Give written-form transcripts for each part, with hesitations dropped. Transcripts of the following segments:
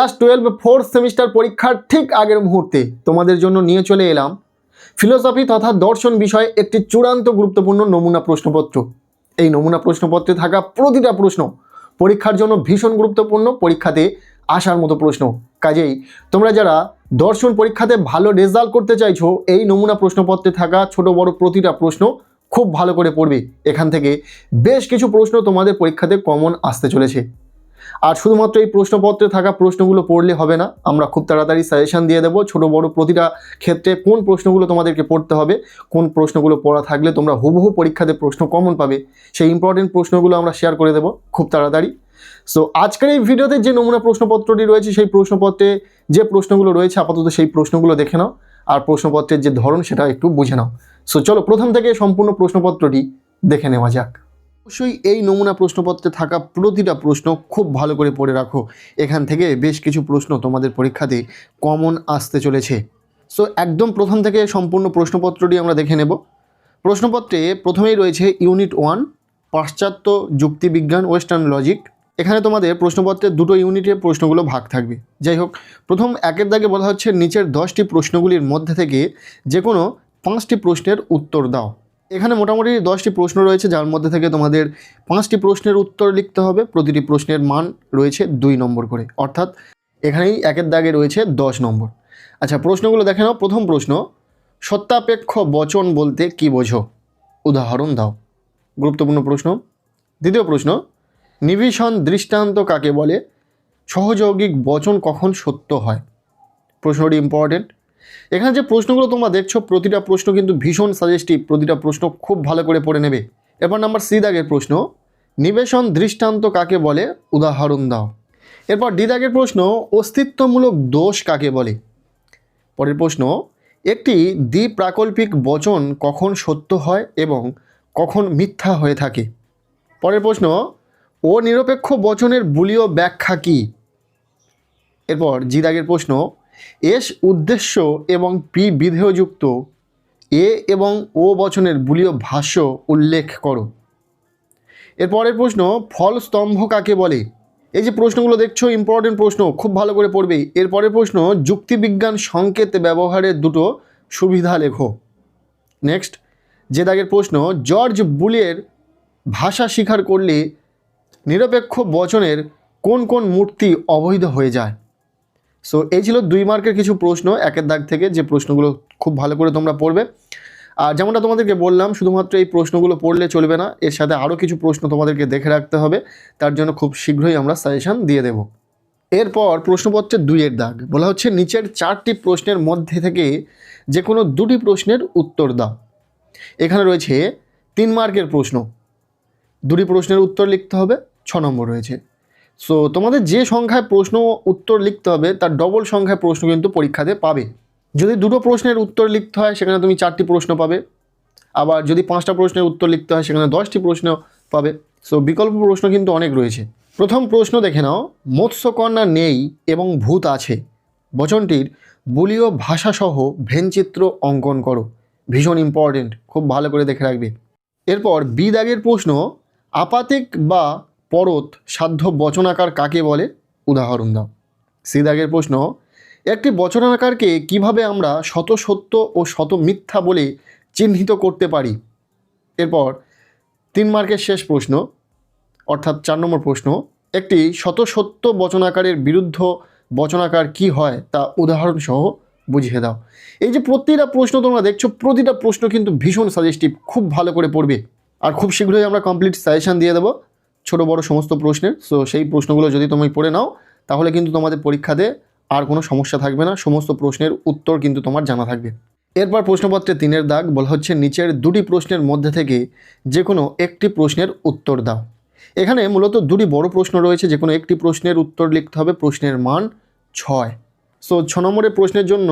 Class 12 4th semester পরীক্ষার ঠিক আগের মুহূর্তে তোমাদের জন্য নিয়ে চলে এলাম ফিলোসফি তথা দর্শন বিষয়ে একটি চূড়ান্ত গুরুত্বপূর্ণ নমুনা প্রশ্নপত্র। এই নমুনা প্রশ্নপত্রে থাকা প্রতিটা প্রশ্ন পরীক্ষার জন্য ভীষণ গুরুত্বপূর্ণ, পরীক্ষাতে আসার মতো প্রশ্ন। কাজেই তোমরা যারা দর্শন পরীক্ষাতে ভালো রেজাল্ট করতে চাইছো, এই নমুনা প্রশ্নপত্রে থাকা ছোট বড় প্রতিটা প্রশ্ন খুব ভালো করে পড়বে। এখান থেকে বেশ কিছু প্রশ্ন তোমাদের পরীক্ষাতে কমন আসতে চলেছে। আর শুধুমাত্র এই প্রশ্নপত্রে থাকা প্রশ্নগুলো পড়লে হবে না, আমরা খুব তাড়াতাড়ি সাজেশন দিয়ে দেবো ছোট বড় প্রতিটা ক্ষেত্রে কোন প্রশ্নগুলো তোমাদেরকে পড়তে হবে, কোন প্রশ্নগুলো পড়া থাকলে তোমরা হুবহু পরীক্ষাতে প্রশ্ন কমন পাবে, সেই ইম্পর্টেন্ট প্রশ্নগুলো আমরা শেয়ার করে দেবো খুব তাড়াতাড়ি। সো আজকের এই ভিডিওতে যে নমুনা প্রশ্নপত্রটি রয়েছে, সেই প্রশ্নপত্রে যে প্রশ্নগুলো রয়েছে আপাতত সেই প্রশ্নগুলো দেখে নাও, আর প্রশ্নপত্রের যে ধরন সেটা একটু বুঝে নাও। সো চলো প্রথম থেকে সম্পূর্ণ প্রশ্নপত্রটি দেখে নেওয়া যাক। অবশ্যই এই নমুনা প্রশ্নপত্রে থাকা প্রতিটা প্রশ্ন খুব ভালো করে পড়ে রাখো, এখান থেকে বেশ কিছু প্রশ্ন তোমাদের পরীক্ষাতে কমন আসতে চলেছে। সো একদম প্রথম থেকে সম্পূর্ণ প্রশ্নপত্রটি আমরা দেখে নেব। প্রশ্নপত্রে প্রথমেই রয়েছে ইউনিট 1 পাশ্চাত্য যুক্তিবিজ্ঞান ওয়েস্টার্ন লজিক। এখানে তোমাদের প্রশ্নপত্রের দুটো ইউনিটে প্রশ্নগুলো ভাগ থাকবে। যাই হোক, প্রথম একের দাগে বলা হচ্ছে নিচের 10টি প্রশ্নগুলির মধ্যে থেকে যে কোনো 5টি প্রশ্নের উত্তর দাও। এখানে মোটামুটি 10টি প্রশ্ন রয়েছে, যার মধ্যে থেকে তোমাদের 5টি প্রশ্নের উত্তর লিখতে হবে। প্রতিটি প্রশ্নের মান রয়েছে 2 নম্বর করে, অর্থাৎ এখানেই একের দাগে রয়েছে 10 নম্বর। আচ্ছা, প্রশ্নগুলো দেখে নাও। প্রথম প্রশ্ন, সত্যাপেক্ষ বচন বলতে কি বোঝো? উদাহরণ দাও। গুরুত্বপূর্ণ প্রশ্ন। দ্বিতীয় প্রশ্ন, নিবিষণ দৃষ্টান্ত কাকে বলে? সহযৌগিক বচন কখন সত্য হয়? প্রশ্নটি ইম্পর্টেন্ট। এখানে যে প্রশ্নগুলো তোমরা দেখছো প্রতিটা প্রশ্ন কিন্তু ভীষণ সাজেস্টিভ, প্রতিটা প্রশ্ন খুব ভালো করে পড়ে নেবে। এরপর নাম্বার সি দাগের প্রশ্ন, নিবেশন দৃষ্টান্ত কাকে বলে? উদাহরণ দাও। এরপর ডি দাগের প্রশ্ন, অস্তিত্বমূলক দোষ কাকে বলে? পরের প্রশ্ন, একটি দ্বিপ্রাকল্পিক বচন কখন সত্য হয় এবং কখন মিথ্যা হয়ে থাকে? পরের প্রশ্ন, অনিরপেক্ষ বচনের বুলীয় ব্যাখ্যা কী? এরপর জি দাগের প্রশ্ন, এস উদ্দেশ্য এবং পি বিধেয়যুক্ত এ এবং ও বচনের বুলীয় ভাষ্য উল্লেখ করো। এরপরের প্রশ্ন, ফল স্তম্ভ কাকে বলে? এই যে প্রশ্নগুলো দেখছো ইম্পর্টেন্ট প্রশ্ন, খুব ভালো করে পড়বে। এরপরের প্রশ্ন, যুক্তিবিজ্ঞান সংকেত ব্যবহারের দুটো সুবিধা লেখো। নেক্সট যে দাগের প্রশ্ন, জর্জ বুলের ভাষা স্বীকার করলে নিরপেক্ষ বচনের কোন কোন মূর্তি অবৈধ হয়ে যায়? সো এই ছিল 2 মার্কের কিছু প্রশ্ন একের দাগ থেকে, যে প্রশ্নগুলো খুব ভালো করে তোমরা পড়বে। আর যেমনটা তোমাদেরকে বললাম, শুধুমাত্র এই প্রশ্নগুলো পড়লে চলবে না, এর সাথে আরও কিছু প্রশ্ন তোমাদেরকে দেখে রাখতে হবে। তার জন্য খুব শীঘ্রই আমরা সাজেশন দিয়ে দেব। এরপর প্রশ্নপত্রের 2 দাগ বলা হচ্ছে নিচের 4টি প্রশ্নের মধ্যে থেকে যে কোনো 2টি প্রশ্নের উত্তর দাও। এখানে রয়েছে 3 মার্কের প্রশ্ন, 2টি প্রশ্নের উত্তর লিখতে হবে, 6 নম্বর রয়েছে। সো তোমাদের যে সংখ্যায় প্রশ্ন উত্তর লিখতে হবে তার ডবল সংখ্যায় প্রশ্ন কিন্তু পরীক্ষাতে পাবে। যদি 2টো প্রশ্নের উত্তর লিখতে হয় সেখানে তুমি 4টি প্রশ্ন পাবে, আবার যদি 5টা প্রশ্নের উত্তর লিখতে হয় সেখানে 10টি প্রশ্ন পাবে। সো বিকল্প প্রশ্ন কিন্তু অনেক রয়েছে। প্রথম প্রশ্ন দেখে নাও, মৎস্যকন্যা নেই এবং ভূত আছে বচনটির বুলীয় ভাষাসহ ভেনচিত্র অঙ্কন করো। ভীষণ ইম্পর্টেন্ট, খুব ভালো করে দেখে রাখবে। এরপর বি দাগের প্রশ্ন, আপাতিক বা পরত সাধ্য বচনাকার কাকে বলে? উদাহরণ দাও। সি দাগের প্রশ্ন, একটি বচনাকারকে কিভাবে আমরা শত সত্য ও শত মিথ্যা বলে চিহ্নিত করতে পারি? এরপর 3 মার্কের শেষ প্রশ্ন অর্থাৎ 4 নম্বর প্রশ্ন, একটি শত সত্য বচনাকারের বিরুদ্ধ বচনাকার কি হয় তা উদাহরণ সহ বুঝিয়ে দাও। এই যে প্রতিটা প্রশ্ন তোমরা দেখছো প্রতিটা প্রশ্ন কিন্তু ভীষণ সাজেস্টিভ, খুব ভালো করে পড়বে। আর খুব শীঘ্রই আমরা কমপ্লিট সাজেশন দিয়ে দেবো ছোট বড় সমস্ত প্রশ্নের। সো সেই প্রশ্নগুলো যদি তুমি পড়ে নাও তাহলে কিন্তু তোমাদের পরীক্ষাতে আর কোনো সমস্যা থাকবে না, সমস্ত প্রশ্নের উত্তর কিন্তু তোমার জানা থাকবে। এরপর প্রশ্নপত্রে 3 দাগ বলা হচ্ছে নিচের 2টি প্রশ্নের মধ্যে থেকে যে কোনো একটি প্রশ্নের উত্তর দাও। এখানে মূলত 2টি বড় প্রশ্ন রয়েছে, যে কোনো একটি প্রশ্নের উত্তর লিখতে হবে, প্রশ্নের মান 6। সো 6 নম্বরের প্রশ্নের জন্য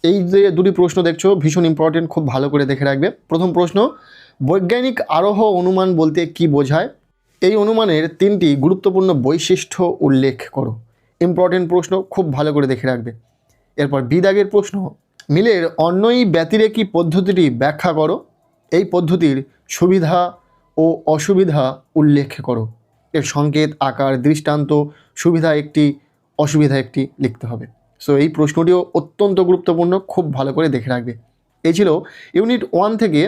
এই যে 2টি প্রশ্ন দেখছো ভীষণ ইম্পর্টেন্ট, খুব ভালো করে দেখে রাখবে। প্রথম প্রশ্ন, বৈজ্ঞানিক আরোহ অনুমান বলতে কি বোঝায়? এই অনুমানের 3টি গুরুত্বপূর্ণ বৈশিষ্ট্য উল্লেখ করো। ইম্পর্টেন্ট প্রশ্ন, খুব ভালো করে দেখে রাখবে। এরপর বি দাগের প্রশ্ন, মিলের অন্যই ব্যতিরেকি পদ্ধতিটি ব্যাখ্যা করো। এই পদ্ধতির সুবিধা ও অসুবিধা উল্লেখ করো। এর সংকেত, আকার, দৃষ্টান্ত, সুবিধা একটি অসুবিধা একটি লিখতে হবে। সো এই প্রশ্নটিও অত্যন্ত গুরুত্বপূর্ণ, খুব ভালো করে দেখে রাখবে। এই ছিল ইউনিট 1 থেকে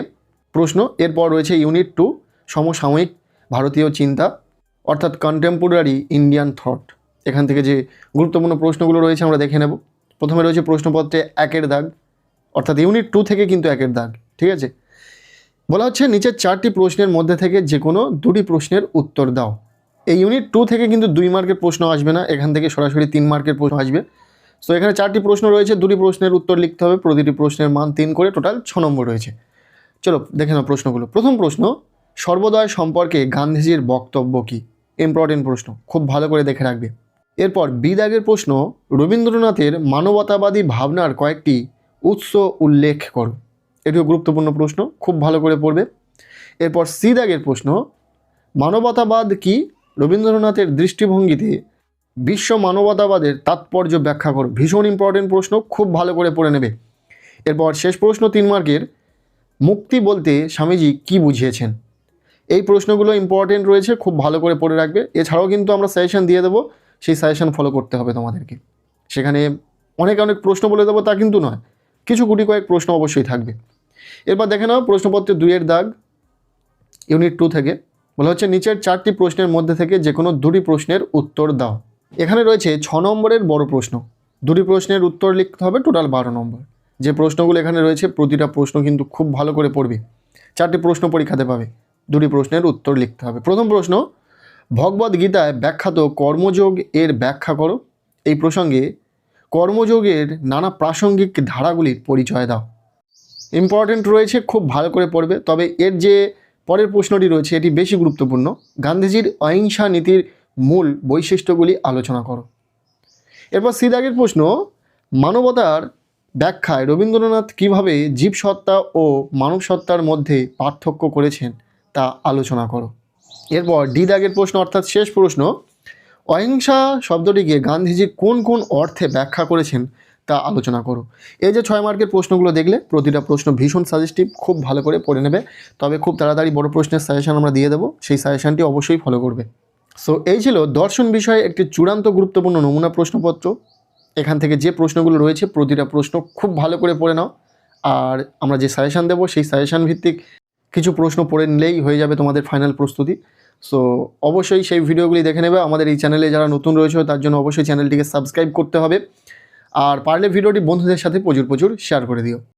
প্রশ্ন। এরপর রয়েছে ইউনিট 2 সমসাময়িক ভারতীয় চিন্তা অর্থাৎ কন্টেম্পোরারি ইন্ডিয়ান থট। এখান থেকে যে গুরুত্বপূর্ণ প্রশ্নগুলো রয়েছে আমরা দেখে নেব। প্রথমে রয়েছে প্রশ্নপত্রে 1-এর দাগ, অর্থাৎ ইউনিট 2 থেকে কিন্তু 1-এর দাগ, ঠিক আছে। বলা হচ্ছে নিচের 4টি প্রশ্নের মধ্যে থেকে যে কোনো 2টি প্রশ্নের উত্তর দাও। এই ইউনিট 2 থেকে কিন্তু 2 মার্কের প্রশ্ন আসবে না, এখান থেকে সরাসরি 3 মার্কের প্রশ্ন আসবে। সো এখানে 4টি প্রশ্ন রয়েছে, 2টি প্রশ্নের উত্তর লিখতে হবে, প্রতিটি প্রশ্নের মান 3 করে, টোটাল 6 নম্বর রয়েছে। চলো দেখে নাও প্রশ্নগুলো। প্রথম প্রশ্ন, সর্বোদয় সম্পর্কে গান্ধীজির বক্তব্য কী? ইম্পর্টেন্ট প্রশ্ন, খুব ভালো করে দেখে রাখবে। এরপর বি দাগের প্রশ্ন, রবীন্দ্রনাথের মানবতাবাদী ভাবনার কয়েকটি উৎস উল্লেখ করো। এটিও গুরুত্বপূর্ণ প্রশ্ন, খুব ভালো করে পড়বে। এরপর সি দাগের প্রশ্ন, মানবতাবাদ কি? রবীন্দ্রনাথের দৃষ্টিভঙ্গিতে বিশ্ব মানবতাবাদের তাৎপর্য ব্যাখ্যা করো। ভীষণ ইম্পর্টেন্ট প্রশ্ন, খুব ভালো করে পড়ে নেবে। এরপর শেষ প্রশ্ন 3 মার্কের, মুক্তি বলতে স্বামীজি কি বুঝিয়েছেন? এই প্রশ্নগুলো ইম্পর্টেন্ট রয়েছে, খুব ভালো করে পড়ে রাখবে। এছাড়াও কিন্তু আমরা সাজেশন দিয়ে দেবো, সেই সাজেশন ফলো করতে হবে তোমাদেরকে। সেখানে অনেক প্রশ্ন বলে দেবো তা কিন্তু নয়, কিছু গুটি কয়েক প্রশ্ন অবশ্যই থাকবে। এরপর দেখে নাও প্রশ্নপত্রে 2-এর দাগ, ইউনিট 2 থেকে। বলা হচ্ছে নিচের 4টি প্রশ্নের মধ্যে থেকে যে কোনো 2টি প্রশ্নের উত্তর দাও। এখানে রয়েছে 6 নম্বরের বড় প্রশ্ন, 2টি প্রশ্নের উত্তর লিখতে হবে, টোটাল 12 নম্বর। যে প্রশ্নগুলো এখানে রয়েছে প্রতিটা প্রশ্ন কিন্তু খুব ভালো করে পড়বে। 4টি প্রশ্ন পরীক্ষাতে পাবে, 2টি প্রশ্নের উত্তর লিখতে হবে। প্রথম প্রশ্ন, ভগবদ গীতায় ব্যাখ্যাত কর্মযোগ এর ব্যাখ্যা করো। এই প্রসঙ্গে কর্মযোগের নানা প্রাসঙ্গিক ধারাগুলির পরিচয় দাও। ইম্পর্টেন্ট রয়েছে, খুব ভালো করে পড়বে। তবে এর যে পরের প্রশ্নটি রয়েছে এটি বেশি গুরুত্বপূর্ণ, গান্ধীজির অহিংসা নীতির মূল বৈশিষ্ট্যগুলি আলোচনা করো। এরপর সি দাগের প্রশ্ন, মানবতার ব্যাখ্যায় রবীন্দ্রনাথ কীভাবে জীবসত্তা ও মানব সত্তার মধ্যে পার্থক্য করেছেন তা আলোচনা করো। এরপর ডি দাগের প্রশ্ন অর্থাৎ শেষ প্রশ্ন, অহিংসা শব্দটিকে গান্ধীজি কোন কোন অর্থে ব্যাখ্যা করেছেন তা আলোচনা করো। এই যে 6 মার্কের প্রশ্নগুলো দেখলে প্রতিটা প্রশ্ন ভীষণ সাজেস্টিভ, খুব ভালো করে পড়ে নেবে। তবে খুব তাড়াতাড়ি বড় প্রশ্নের সাজেশন আমরা দিয়ে দেবো, সেই সাজেশনটি অবশ্যই ফলো করবে। সো এই ছিল দর্শন বিষয়ে একটি চূড়ান্ত গুরুত্বপূর্ণ নমুনা প্রশ্নপত্র। এখান থেকে যে প্রশ্নগুলো রয়েছে প্রতিটা প্রশ্ন খুব ভালো করে পড়ে নাও, আর আমরা যে সাজেশন দেবো সেই সাজেশন ভিত্তিক কিছু প্রশ্ন পড়ে নিলেই হয়ে যাবে তোমাদের ফাইনাল প্রস্তুতি। সো অবশ্যই সেই ভিডিওগুলি দেখে নেবে। আমাদের এই চ্যানেলে যারা নতুন রয়েছে তার জন্য অবশ্যই চ্যানেলটিকে সাবস্ক্রাইব করতে হবে, আর পারলে ভিডিওটি বন্ধুদের সাথে প্রচুর শেয়ার করে দিও।